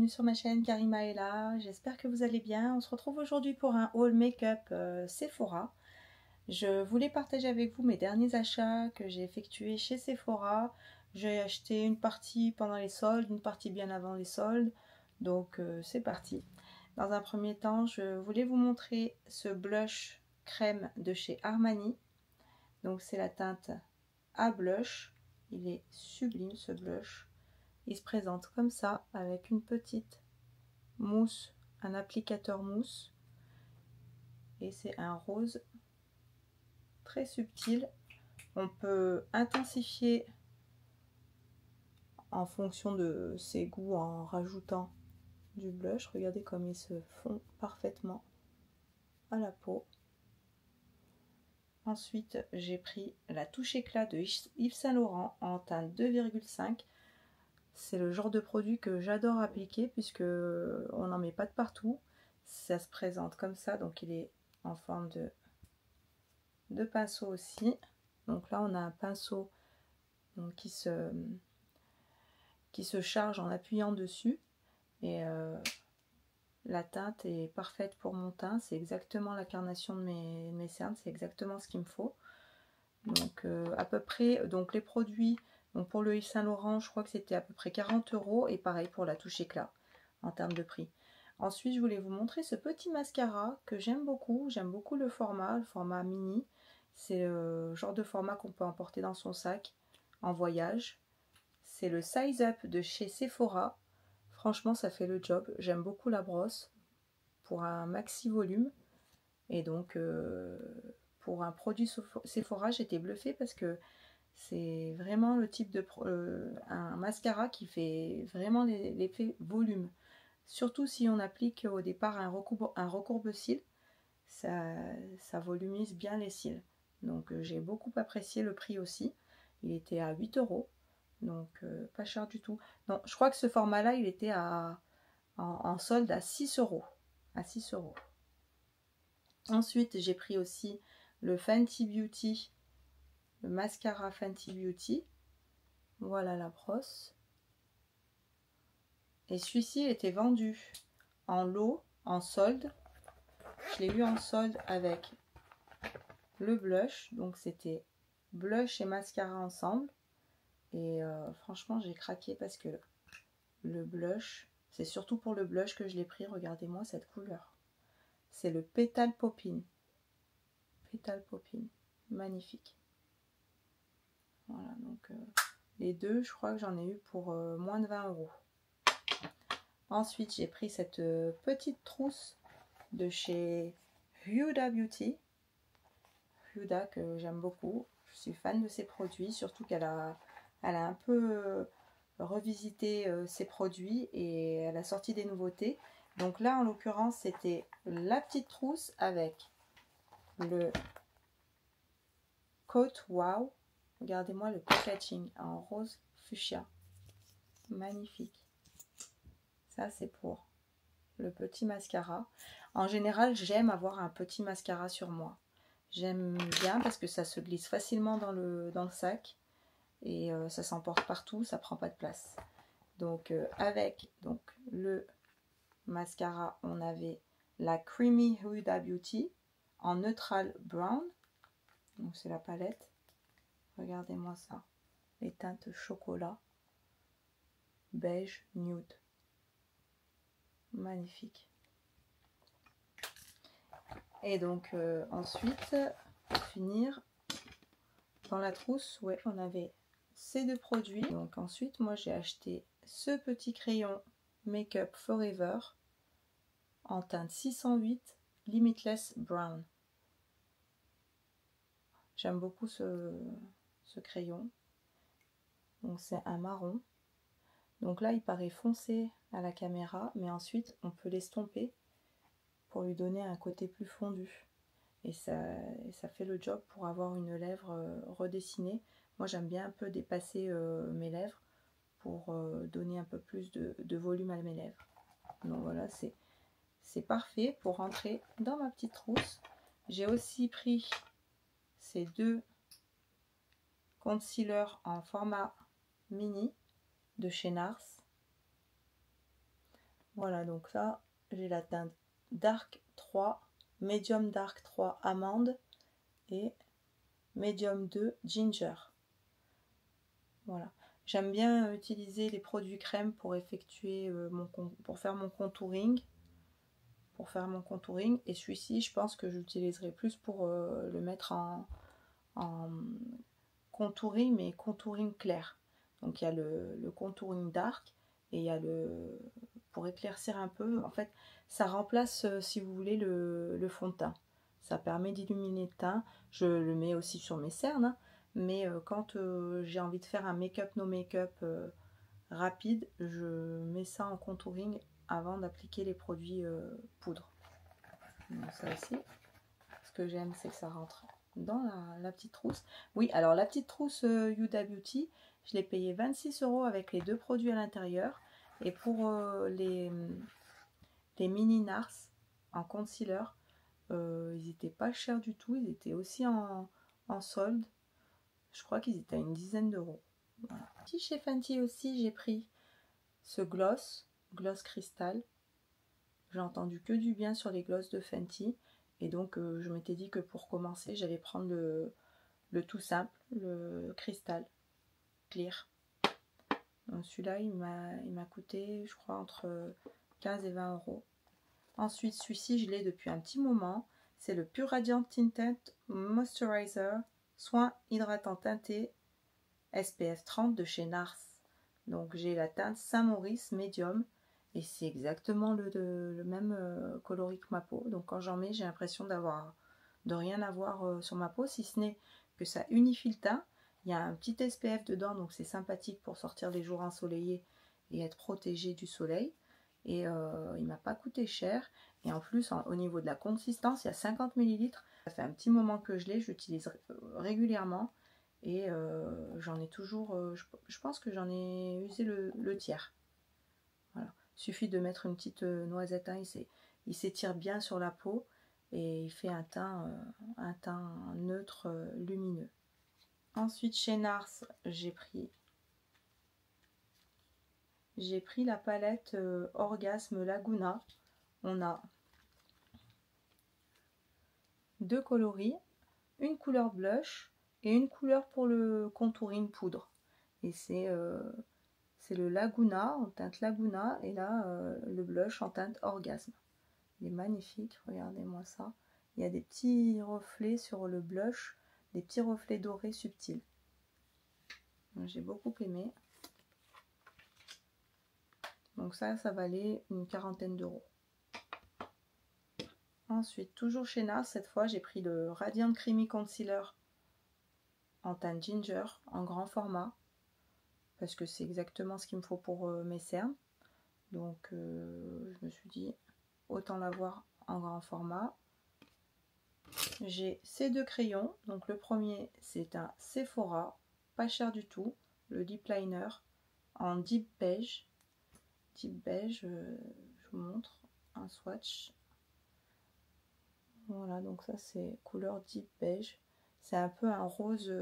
bienvenue sur ma chaîne Karima est là, j'espère que vous allez bien. On se retrouve aujourd'hui pour un haul make-up Sephora. Je voulais partager avec vous mes derniers achats que j'ai effectués chez Sephora. J'ai acheté une partie pendant les soldes, une partie bien avant les soldes, donc c'est parti. Dans un premier temps, je voulais vous montrer ce blush crème de chez Armani. Donc c'est la teinte A Blush, il est sublime ce blush. Il se présente comme ça, avec une petite mousse, un applicateur mousse. Et c'est un rose très subtil. On peut intensifier en fonction de ses goûts en rajoutant du blush. Regardez comme il se fond parfaitement à la peau. Ensuite, j'ai pris la touche éclat de Yves Saint Laurent en teinte 2,5. C'est le genre de produit que j'adore appliquer puisque on n'en met pas de partout. Ça se présente comme ça, donc il est en forme de pinceau aussi. Donc là on a un pinceau donc, qui se charge en appuyant dessus. Et la teinte est parfaite pour mon teint. C'est exactement la carnation de mes cernes. C'est exactement ce qu'il me faut. Donc à peu près, donc les produits... Donc pour le Yves Saint Laurent, je crois que c'était à peu près 40 € et pareil pour la touche éclat en termes de prix. Ensuite, je voulais vous montrer ce petit mascara que j'aime beaucoup. J'aime beaucoup le format mini. C'est le genre de format qu'on peut emporter dans son sac en voyage. C'est le Size Up de chez Sephora. Franchement, ça fait le job. J'aime beaucoup la brosse pour un maxi volume. Et donc, pour un produit Sephora, j'étais bluffée parce que c'est vraiment le type de un mascara qui fait vraiment l'effet volume. Surtout si on applique au départ un recourbe-cils, ça volumise bien les cils. Donc j'ai beaucoup apprécié le prix aussi. Il était à 8 €, donc pas cher du tout. Non, je crois que ce format-là, il était en solde à 6 €. À 6 €. Ensuite, j'ai pris aussi le Fenty Beauty. Le mascara Fenty Beauty. Voilà la brosse. Et celui-ci était vendu en lot, en solde. Je l'ai eu en solde avec le blush. Donc c'était blush et mascara ensemble. Et franchement, j'ai craqué parce que le blush, c'est surtout pour le blush que je l'ai pris. Regardez-moi cette couleur. C'est le Petal Poppin. Petal Poppin. Magnifique. Voilà, donc les deux, je crois que j'en ai eu pour moins de 20 €. Ensuite, j'ai pris cette petite trousse de chez Huda Beauty. Huda que j'aime beaucoup. Je suis fan de ses produits, surtout qu'elle a un peu revisité ses produits et elle a sorti des nouveautés. Donc là, en l'occurrence, c'était la petite trousse avec le Coat Wow. Regardez-moi le packaging en rose fuchsia. Magnifique. Ça, c'est pour le petit mascara. En général, j'aime avoir un petit mascara sur moi. J'aime bien parce que ça se glisse facilement dans le sac et ça s'emporte partout, ça prend pas de place. Donc avec donc le mascara, on avait la Creamy Huda Beauty en neutral brown. Donc c'est la palette. Regardez-moi ça. Les teintes chocolat, beige, nude. Magnifique. Et donc ensuite, pour finir, dans la trousse, ouais, on avait ces deux produits. Donc ensuite, moi j'ai acheté ce petit crayon Make-up Forever en teinte 608 Limitless Brown. J'aime beaucoup ce crayon. Donc c'est un marron. Donc là, il paraît foncé à la caméra, mais ensuite on peut l'estomper pour lui donner un côté plus fondu. Et ça fait le job pour avoir une lèvre redessinée. Moi j'aime bien un peu dépasser mes lèvres pour donner un peu plus de volume à mes lèvres. Donc voilà, c'est parfait pour rentrer dans ma petite trousse. J'ai aussi pris ces deux concealers en format mini de chez NARS. Voilà, donc là, j'ai la teinte Dark 3, Medium Dark 3 Amande et Medium 2 Ginger. Voilà. J'aime bien utiliser les produits crème pour effectuer pour faire mon contouring. Et celui-ci, je pense que j'utiliserai plus pour le mettre en contouring, mais contouring clair. Donc il y a le contouring dark et il y a pour éclaircir un peu. En fait, ça remplace, si vous voulez, le fond de teint. Ça permet d'illuminer le teint. Je le mets aussi sur mes cernes, hein, mais quand j'ai envie de faire un make-up no make-up rapide, je mets ça en contouring avant d'appliquer les produits poudre. Donc ça aussi, ce que j'aime, c'est que ça rentre dans la petite trousse. Oui, alors la petite trousse Huda Beauty, je l'ai payé 26 € avec les 2 produits à l'intérieur. Et pour les mini NARS en concealer, ils n'étaient pas chers du tout. Ils étaient aussi en solde. Je crois qu'ils étaient à une dizaine d'euros. Voilà. Chez Fenty aussi, j'ai pris ce gloss cristal. J'ai entendu que du bien sur les glosses de Fenty. Et donc, je m'étais dit que pour commencer, j'allais prendre le tout simple, le cristal clear. Celui-là, il m'a coûté, je crois, entre 15 et 20 €. Ensuite, celui-ci, je l'ai depuis un petit moment. C'est le Pure Radiant Tinted Moisturizer, soin hydratant teinté SPF 30 de chez NARS. Donc, j'ai la teinte Saint-Maurice Medium. Et c'est exactement le même coloris que ma peau. Donc, quand j'en mets, j'ai l'impression de rien avoir sur ma peau, si ce n'est que ça unifie le teint. Il y a un petit SPF dedans, donc c'est sympathique pour sortir les jours ensoleillés et être protégé du soleil. Et il m'a pas coûté cher. Et en plus, au niveau de la consistance, il y a 50 ml. Ça fait un petit moment que je l'ai, j'utilise régulièrement. Et j'en ai toujours, je pense que j'en ai usé le tiers. Voilà. Il suffit de mettre une petite noisette, hein, il s'étire bien sur la peau et il fait un teint neutre lumineux. Ensuite, chez NARS, j'ai pris la palette Orgasme Laguna. On a 2 coloris, une couleur blush et une couleur pour le contouring poudre. Et c'est le Laguna en teinte Laguna et là le blush en teinte Orgasme. Il est magnifique, regardez-moi ça. Il y a des petits reflets sur le blush, des petits reflets dorés subtils. J'ai beaucoup aimé. Donc ça valait une quarantaine d'euros. Ensuite, toujours chez NARS, cette fois, j'ai pris le Radiant Creamy Concealer en teinte Ginger, en grand format. Parce que c'est exactement ce qu'il me faut pour mes cernes. Donc, je me suis dit, autant l'avoir en grand format. J'ai ces 2 crayons. Donc, le premier, c'est un Sephora, pas cher du tout. Le Lip Liner en Deep Beige. Deep Beige, je vous montre un swatch. Voilà, donc ça, c'est couleur Deep Beige. C'est un peu un rose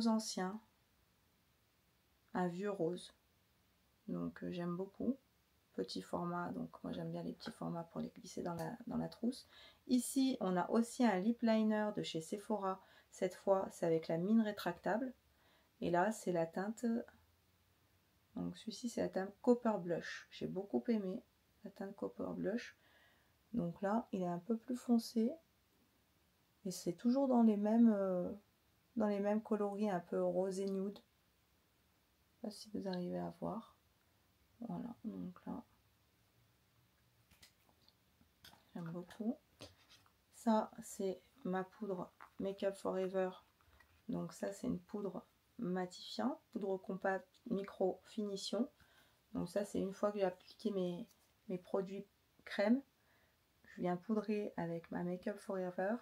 ancien. Un vieux rose. Donc, j'aime beaucoup. Petit format, donc moi j'aime bien les petits formats pour les glisser dans la trousse. Ici on a aussi un lip liner de chez Sephora, cette fois c'est avec la mine rétractable et là c'est la teinte, donc celui-ci c'est la teinte Copper Blush, j'ai beaucoup aimé la teinte Copper Blush. Donc là il est un peu plus foncé et c'est toujours dans les mêmes coloris un peu rosé nude. Je ne sais pas si vous arrivez à voir. Voilà, donc là j'aime beaucoup. Ça, c'est ma poudre Make Up Forever. Donc ça, c'est une poudre matifiante, poudre compacte micro finition. Donc ça, c'est une fois que j'ai appliqué mes produits crème, je viens poudrer avec ma Make Up Forever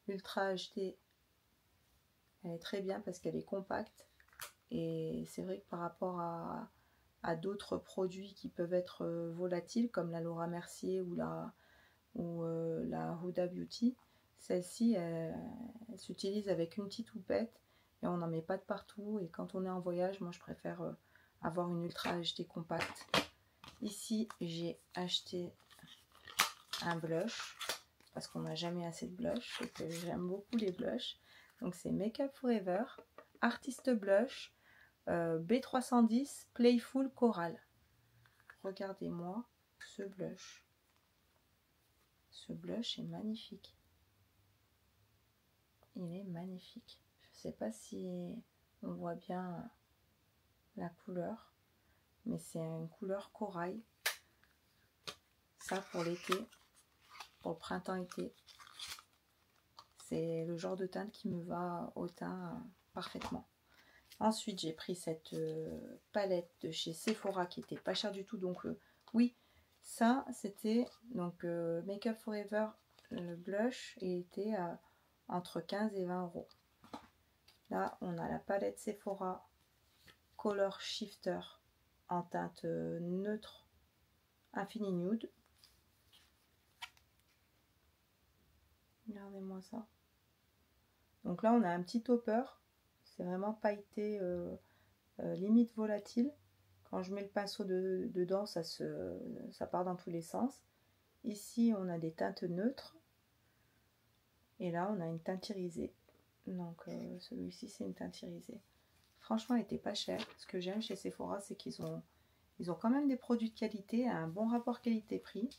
Ultra HD. Elle est très bien parce qu'elle est compacte. Et c'est vrai que par rapport à d'autres produits qui peuvent être volatiles, comme la Laura Mercier ou la Huda Beauty, celle-ci elle s'utilise avec une petite houppette et on n'en met pas de partout. Et quand on est en voyage, moi je préfère avoir une Ultra HD compacte. Ici, j'ai acheté un blush, parce qu'on n'a jamais assez de blush, et que j'aime beaucoup les blushs. Donc c'est Make Up For Ever, Artist Blush, B310 Playful Coral. Regardez-moi ce blush. Ce blush est magnifique. Il est magnifique. Je ne sais pas si on voit bien la couleur, mais c'est une couleur corail. Ça pour l'été, pour le printemps-été. C'est le genre de teinte qui me va au teint parfaitement. Ensuite, j'ai pris cette palette de chez Sephora qui était pas chère du tout. Donc, oui, ça, c'était donc Make Up For Ever, le blush, et était à entre 15 et 20 euros. Là, on a la palette Sephora Color Shifter en teinte neutre Infini Nude. Regardez-moi ça. Donc là, on a un petit topper. C'est vraiment pailleté, limite volatile. Quand je mets le pinceau dedans, ça part dans tous les sens. Ici, on a des teintes neutres. Et là, on a une teinte irisée. Donc, celui-ci, c'est une teinte irisée. Franchement, elle n'était pas chère. Ce que j'aime chez Sephora, c'est qu'ils ont quand même des produits de qualité, un bon rapport qualité-prix.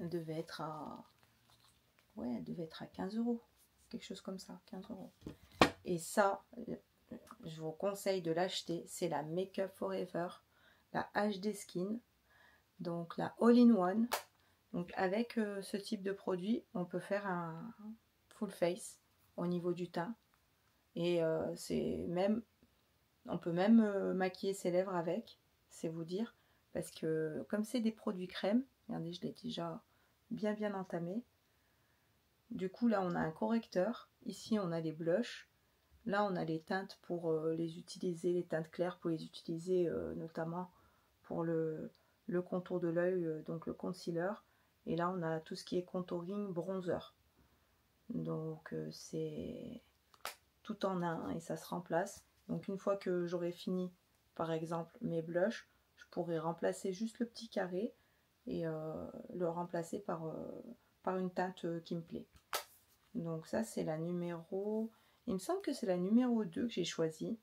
Elle devait être à... Ouais, elle devait être à 15 euros. Quelque chose comme ça, 15 euros. Et ça, je vous conseille de l'acheter. C'est la Make Up For Ever, la HD Skin. Donc, la All-in-One. Donc, avec ce type de produit, on peut faire un full face au niveau du teint. Et on peut même maquiller ses lèvres avec, c'est vous dire. Parce que comme c'est des produits crème, regardez, je l'ai déjà bien entamé. Du coup, là, on a un correcteur. Ici, on a les blushs. Là, on a les teintes pour les utiliser, les teintes claires pour les utiliser notamment pour le contour de l'œil, donc le concealer. Et là, on a tout ce qui est contouring, bronzer. Donc, c'est tout en un et ça se remplace. Donc, une fois que j'aurai fini, par exemple, mes blushs, je pourrai remplacer juste le petit carré et le remplacer par une teinte qui me plaît. Donc, ça, c'est la numéro... Il me semble que c'est la numéro 2 que j'ai choisie.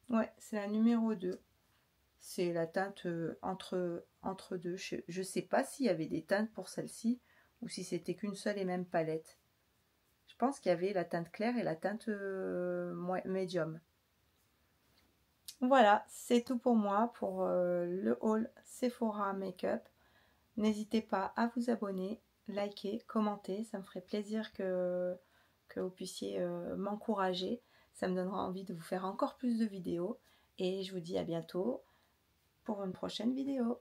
Ouais, c'est la numéro 2. C'est la teinte entre deux. Je ne sais pas s'il y avait des teintes pour celle-ci ou si c'était qu'une seule et même palette. Je pense qu'il y avait la teinte claire et la teinte médium. Voilà, c'est tout pour moi pour le haul Sephora Makeup. N'hésitez pas à vous abonner, liker, commenter. Ça me ferait plaisir que vous puissiez m'encourager. Ça me donnera envie de vous faire encore plus de vidéos. Et je vous dis à bientôt pour une prochaine vidéo.